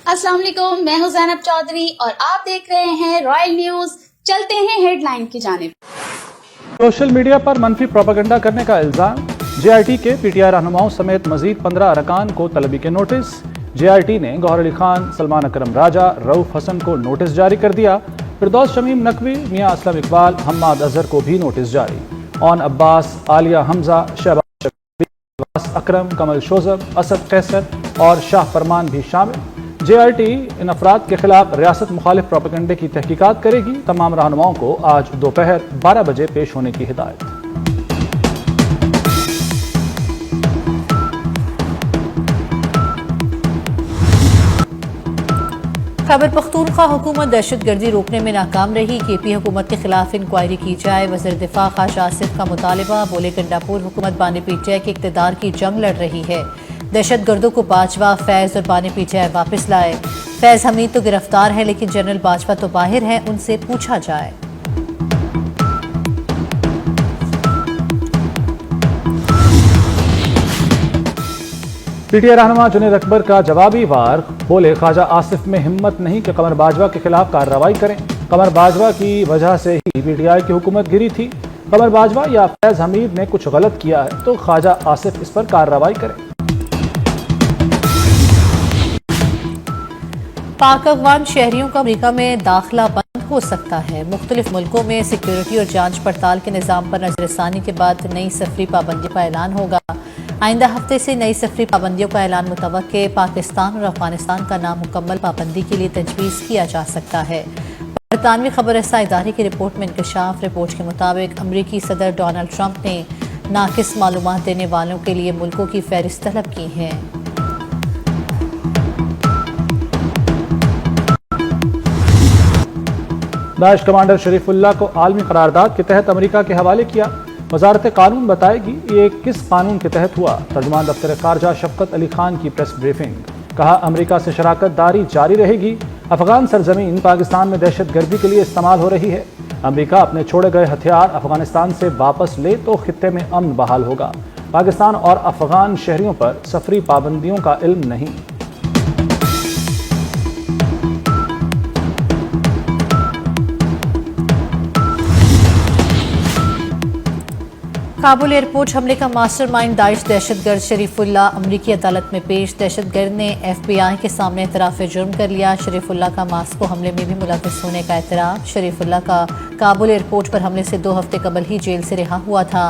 अस्सलाम वालेकुम, मैं हूं ज़ैनब चौधरी और आप देख रहे हैं रॉयल न्यूज़। चलते हैं हेडलाइन की जानिब। सोशल मीडिया पर मनफी प्रोपेगेंडा करने का इल्ज़ाम, जेआईटी के पीटीआई रहनुमाओं समेत मजीद 15 अरकान को तलबी के नोटिस। जेआईटी ने गौहर अली खान, सलमान अकरम राजा, रऊफ हसन को नोटिस जारी कर दिया। फिरदौस शमीम नकवी, मियां असलम इकबाल, हम्माद अजहर को भी नोटिस जारी। ओन अब्बास, आलिया हमजा, शहबाज शफीक, अकरम, कमल शोजब, असद कैसर और शाह फरमान भी शामिल। जेआईटी इन अफराद के खिलाफ रियासत मुखालिफ प्रोपेगेंडे की तहकीकात करेगी। तमाम रहनुमाओं को आज दोपहर 12 बजे पेश होने की हिदायत। खैबर पख्तूनख्वा हुकूमत दहशत गर्दी रोकने में नाकाम रही। केपी हुकूमत के खिलाफ इंक्वायरी की जाए। वज़ीर दिफा ख्वाजा आसिफ का मुतालबा। बोले गंडापुर हुकूमत बानी पीटीआई के इक़्तिदार की जंग लड़ रही है। दहशत गर्दों को बाजवा, फैज़ और बानी पीटीआई वापस लाए। फैज़ हमीद तो गिरफ्तार है लेकिन जनरल बाजवा तो बाहर है, उनसे पूछा जाए। पीटीआई रहनुमा जुनैद अकबर का जवाबी वार। बोले ख्वाजा आसिफ में हिम्मत नहीं कि कमर बाजवा के खिलाफ कार्रवाई करें। कमर बाजवा की वजह से ही पीटीआई की हुकूमत गिरी थी। कमर बाजवा या फैज़ हमीद ने कुछ गलत किया है तो ख्वाजा आसिफ इस पर कार्रवाई करें। पाक अफगान शहरियों का अमरीका में दाखिला बंद हो सकता है। मुख्तलिफ मुल्कों में सिक्योरिटी और जांच पड़ताल के निज़ाम पर नजरसानी के बाद नई सफरी पाबंदी का ऐलान होगा। आइंदा हफ्ते से नई सफरी पाबंदियों का ऐलान मुतवक्के। पाकिस्तान और अफगानिस्तान का नामुकम्मल पाबंदी के लिए तजवीज़ किया जा सकता है। बरतानवी खबर रसा इदारे की रिपोर्ट में इंकशाफ। रिपोर्ट के मुताबिक अमरीकी सदर डोनाल्ड ट्रंप ने नाकिस मालूमात देने वालों के लिए मुल्कों की फहरिस्त तलब की है। दाइश कमांडर शरीफुल्लाह को आलमी करारदाद के तहत अमेरिका के हवाले किया। वजारत कानून बताएगी ये किस कानून के तहत हुआ। तर्जुमान दफ्तर खारजा शफकत अली खान की प्रेस ब्रीफिंग। कहा अमेरिका से शराकत दारी जारी रहेगी। अफगान सरजमीन पाकिस्तान में दहशत गर्दी के लिए इस्तेमाल हो रही है। अमेरिका अपने छोड़े गए हथियार अफगानिस्तान से वापस ले तो खित्ते में अमन बहाल होगा। पाकिस्तान और अफगान शहरियों पर सफरी पाबंदियों का इल्म नहीं। काबुल एयरपोर्ट हमले का मास्टरमाइंड दाइश दहशतगर्द शरीफुल्लाह अमरीकी अदालत में पेश। दहशतगर्द ने FBI के सामने एतराफ़ जुर्म कर लिया। शरीफुल्लाह का मास्को हमले में भी मुलव्विस होने का एतराफ़। शरीफुल्लाह का काबुल एयरपोर्ट पर हमले से 2 हफ्ते कबल ही जेल से रिहा हुआ था।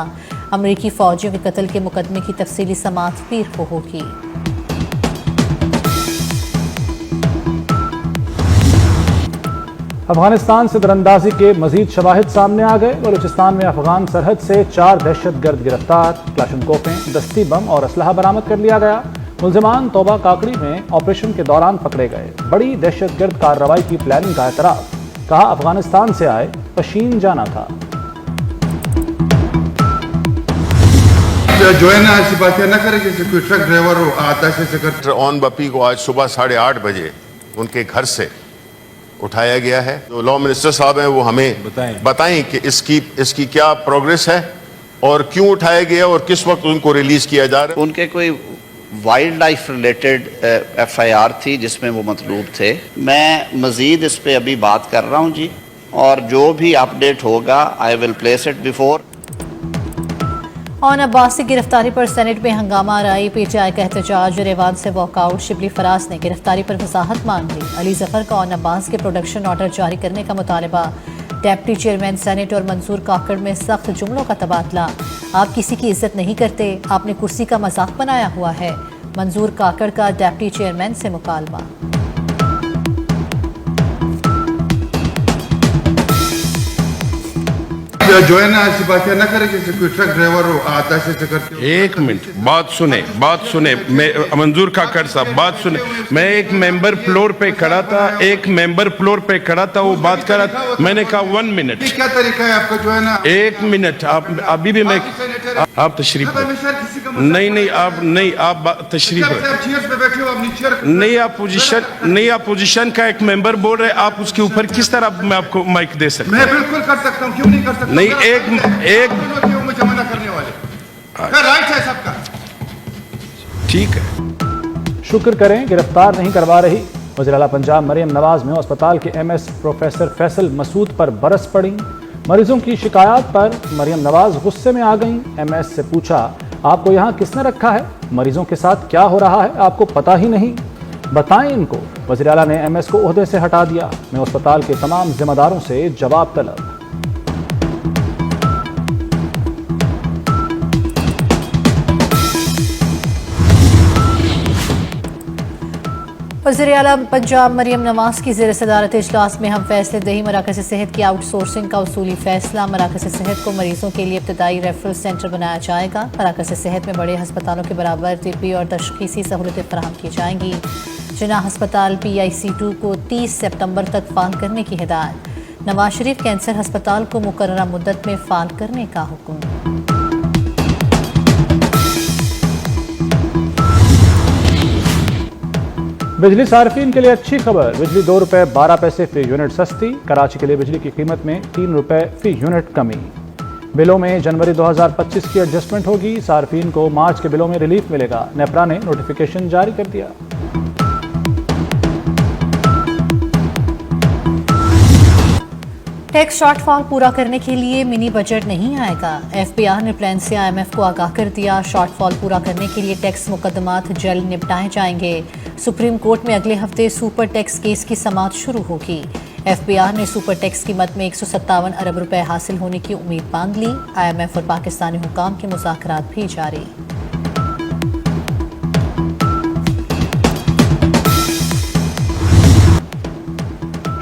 अमरीकी फ़ौजियों के कत्ल के मुकदमे की तफसीली समाअत पीर को होगी। अफगानिस्तान से दरअंदाजी के मजीद शवाहिद सामने आ गए। बलूचिस्तान में अफगान सरहद से 4 दहशतगर्द गिरफ्तार। क्लाशनकोफें, दस्ती बम और असलहा बरामद कर लिया गया। मुल्जिमान तोबा काकड़ी में ऑपरेशन के दौरान पकड़े गए। बड़ी दहशतगर्द कार्रवाई की प्लानिंग का एतराफ़। कहा अफगानिस्तान से आए, पशीन जाना था। जो है ना ऐसी बातें न करें जैसे कोई ट्रक ड्राइवर हो आता से ऑन बपी को आज सुबह 8:30 बजे उनके घर से उठाया गया है। जो लॉ मिनिस्टर साहब हैं वो हमें बताएं कि इसकी क्या प्रोग्रेस है और क्यों उठाया गया और किस वक्त उनको रिलीज किया जा रहा है। उनके कोई वाइल्ड लाइफ रिलेटेड FIR थी जिसमें वो मतलूब थे। मैं मजीद इस पे अभी बात कर रहा हूँ जी, और जो भी अपडेट होगा I will place it before. Own Abbas की गिरफ्तारी पर सेनेट में हंगामा राई। पीटीआई का एहतजाज और ऐवान से वॉकआउट। शिबली फराज ने गिरफ्तारी पर वजाहत मांग ली। अली जफर का ओन अब्बास के प्रोडक्शन ऑर्डर जारी करने का मुतालबा। डेप्टी चेयरमैन सेनेट और मंसूर काकड़ में सख्त जुमलों का तबादला। आप किसी की इज्जत नहीं करते, आपने कुर्सी का मजाक बनाया हुआ है। मंसूर काकड़ का डेप्टी चेयरमैन से मुकालमा। जो है ना ऐसी बातें न करें जैसे कोई ट्रक ड्राइवर हो आता से एक मिनट बात सुने। मैं मंजूर काकड़ साहब बात सुने। मैं एक मेंबर फ्लोर पे खड़ा था, वो बात कर रहा था। मैंने कहा 1 मिनट। क्या तरीका है आपका जो है ना? 1 मिनट। आप अभी भी मैं आप तशरीफ नहीं आप तशरीफ नहीं आप पोजीशन का एक मेंबर बोल रहे, आप उसके ऊपर किस तरह मैं आपको माइक दे सकता हूँ? मैं बिल्कुल कर सकता हूँ, क्यों नहीं कर सकता? नहीं एक मुझे मना करने वाले राइट है सबका। ठीक है। शुक्र करें गिरफ्तार नहीं करवा रही। وزیر اعلیٰ پنجاب مریم نواز میں اسپتال کے MS پروفیسر فیصل مسعود پر برس پڑیں۔ مریضوں کی شکایات پر مریم نواز غصے میں آ گئیں۔ MS سے پوچھا، آپ کو یہاں کس نے رکھا ہے؟ مریضوں کے ساتھ کیا ہو رہا ہے آپ کو پتہ ہی نہیں؟ بتائیں ان کو۔ وزیر اعلیٰ نے MS کو عہدے سے ہٹا دیا۔ میں اسپتال کے تمام ذمہ داروں سے جواب طلب۔ وزیر اعلیٰ پنجاب مریم نواز کی زیر صدارت اجلاس میں ہم فیصلے دہی مراکز صحت کی آؤٹ سورسنگ کا اصولی فیصلہ۔ مراکز صحت کو مریضوں کے لیے ابتدائی ریفرل سینٹر بنایا جائے گا۔ مراکز صحت میں بڑے ہسپتالوں کے برابر طبی اور تشخیصی سہولتیں فراہم کی جائیں گی۔ جناح ہسپتال PIC2 کو 30 سپتمبر تک فعال کرنے کی ہدایت۔ نواز شریف کینسر ہسپتال کو مقررہ مدت میں فعال کرنے کا حکم۔ بجلی صارفین کے لیے اچھی خبر، بجلی 2 روپے 12 پیسے فی یونٹ سستی۔ کراچی کے لیے بجلی کی قیمت میں 3 روپے فی یونٹ کمی۔ بلوں میں جنوری 2025 کی ایڈجسٹمنٹ ہوگی۔ صارفین کو مارچ کے بلوں میں ریلیف ملے گا۔ نیپرا نے نوٹیفیکیشن جاری کر دیا۔ ٹیکس شارٹ فال پورا کرنے کے لیے منی بجٹ نہیں آئے گا۔ FBR نے پلان سے IMF کو آگاہ کر دیا۔ شارٹ فال پورا کرنے کے لیے ٹیکس مقدمات جلد نپٹائے جائیں گے۔ سپریم کورٹ میں اگلے ہفتے سپر ٹیکس کیس کی سماعت شروع ہوگی۔ FBR نے سپر ٹیکس قیمت میں 157 ارب روپے حاصل ہونے کی امید باندھ لی۔ IMF اور پاکستانی حکام کے مذاکرات بھی جاری۔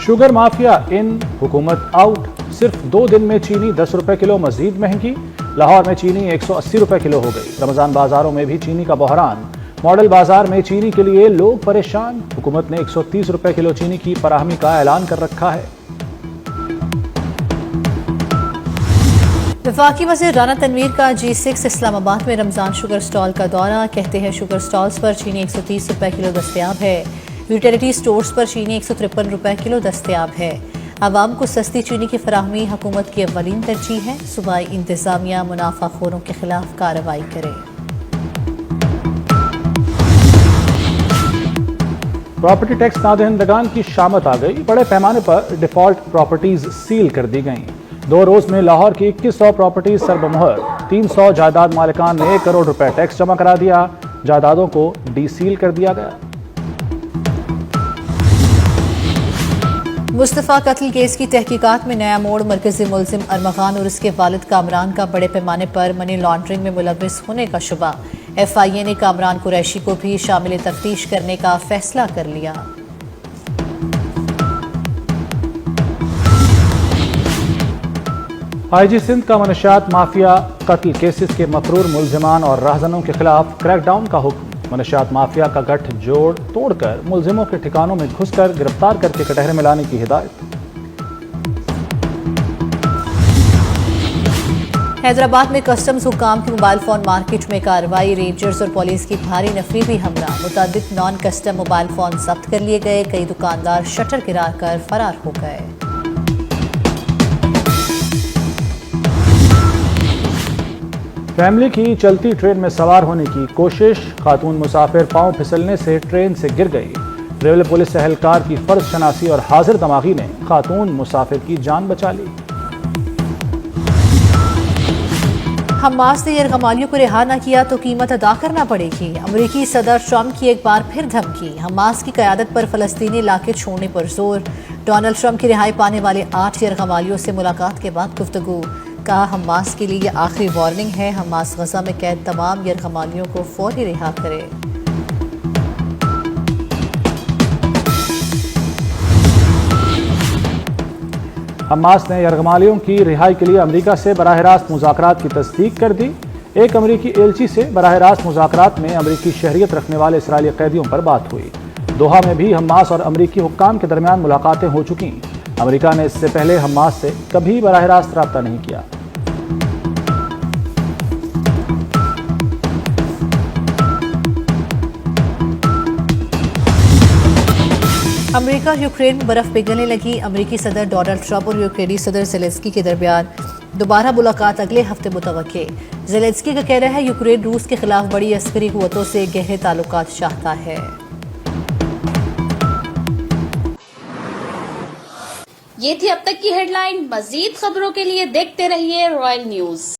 شوگر مافیا ان، حکومت آؤٹ۔ صرف 2 دن میں چینی 10 روپے کلو مزید مہنگی۔ لاہور میں چینی 180 روپے کلو ہو گئی۔ رمضان بازاروں میں بھی چینی کا بحران۔ ماڈل بازار میں چینی کے لیے لوگ پریشان۔ حکومت نے 130 روپے کلو چینی کی فراہمی کا اعلان کر رکھا ہے۔ وفاقی وزیر رانا تنویر کا G6 اسلام آباد میں رمضان شوگر سٹال کا دورہ۔ کہتے ہیں شوگر سٹالز پر چینی 130 روپے کلو دستیاب ہے۔ یوٹیلیٹی سٹورز پر چینی 153 روپے کلو دستیاب ہے۔ عوام کو سستی چینی کی فراہمی حکومت کی اولین ترجیح ہے۔ صوبائی انتظامیہ منافع خوروں کے خلاف کارروائی کرے۔ پراپرٹی ٹیکس نادہندگان کی شامت آ گئی۔ بڑے پیمانے پر ڈیفالٹ پراپرٹیز سیل کر دی گئیں۔ 2 روز میں لاہور کی 2100 پراپرٹیز سر بمہر۔ 300 جائیداد مالکان نے 1 کروڑ روپے ٹیکس جمع کرا دیا۔ جائیدادوں کو ڈی سیل کر دیا گیا۔ مصطفیٰ قتل کیس کی تحقیقات میں نیا موڑ۔ مرکزی ملزم ارمغان اور اس کے والد کامران کا بڑے پیمانے پر منی لانڈرنگ میں ملوث ہونے کا شبہ۔ FIA نے کامران قریشی کو بھی شامل تفتیش کرنے کا فیصلہ کر لیا۔ IG سندھ کا منشیات مافیا قتل کیسز کے مفرور ملزمان اور راہزنوں کے خلاف کریک ڈاؤن کا حکم۔ منشیات مافیا کا گٹھ جوڑ توڑ کر ملزموں کے ٹھکانوں میں گھس کر گرفتار کر کے کٹہرے میں لانے کی ہدایت۔ حیدرآباد میں کسٹمز حکام کی موبائل فون مارکیٹ میں کارروائی۔ رینجرز اور پولیس کی بھاری نفری بھی ہمراہ۔ متعدد نان کسٹم موبائل فون ضبط کر لیے گئے۔ کئی دکاندار شٹر گرا کر فرار ہو گئے۔ فیملی کی چلتی ٹرین میں سوار ہونے کی کوشش۔ خاتون مسافر پاؤں پھسلنے سے ٹرین سے گر گئی۔ ریلوے پولیس اہلکار کی فرض شناسی اور حاضر دماغی نے خاتون مسافر کی جان بچا لی۔ حماس نے یرغمالیوں کو رہا نہ کیا تو قیمت ادا کرنا پڑے گی۔ امریکی صدر ٹرمپ کی ایک بار پھر دھمکی۔ حماس کی قیادت پر فلسطینی علاقے چھوڑنے پر زور۔ ڈونلڈ ٹرمپ کی رہائی پانے والے 8 یرغمالیوں سے ملاقات کے بعد گفتگو۔ کہا حماس کے لیے یہ آخری وارننگ ہے۔ حماس غزہ میں قید تمام یرغمالیوں کو فوری رہا کرے۔ حماس نے یرغمالیوں کی رہائی کے لیے امریکہ سے براہ راست مذاکرات کی تصدیق کر دی۔ ایک امریکی ایلچی سے براہ راست مذاکرات میں امریکی شہریت رکھنے والے اسرائیلی قیدیوں پر بات ہوئی۔ دوحہ میں بھی حماس اور امریکی حکام کے درمیان ملاقاتیں ہو چکی۔ امریکہ نے اس سے پہلے حماس سے کبھی براہ راست رابطہ نہیں کیا۔ امریکہ اور یوکرین میں برف پگھلنے لگی۔ امریکی صدر ڈونلڈ ٹرمپ اور یوکرینی صدر زیلنسکی کے درمیان دوبارہ ملاقات اگلے ہفتے متوقع۔ زیلنسکی کا کہنا ہے یوکرین روس کے خلاف بڑی عسکری قوتوں سے گہرے تعلقات چاہتا ہے۔ یہ تھی اب تک کی ہیڈ لائن. مزید خبروں کے لیے دیکھتے رہیے رائل نیوز.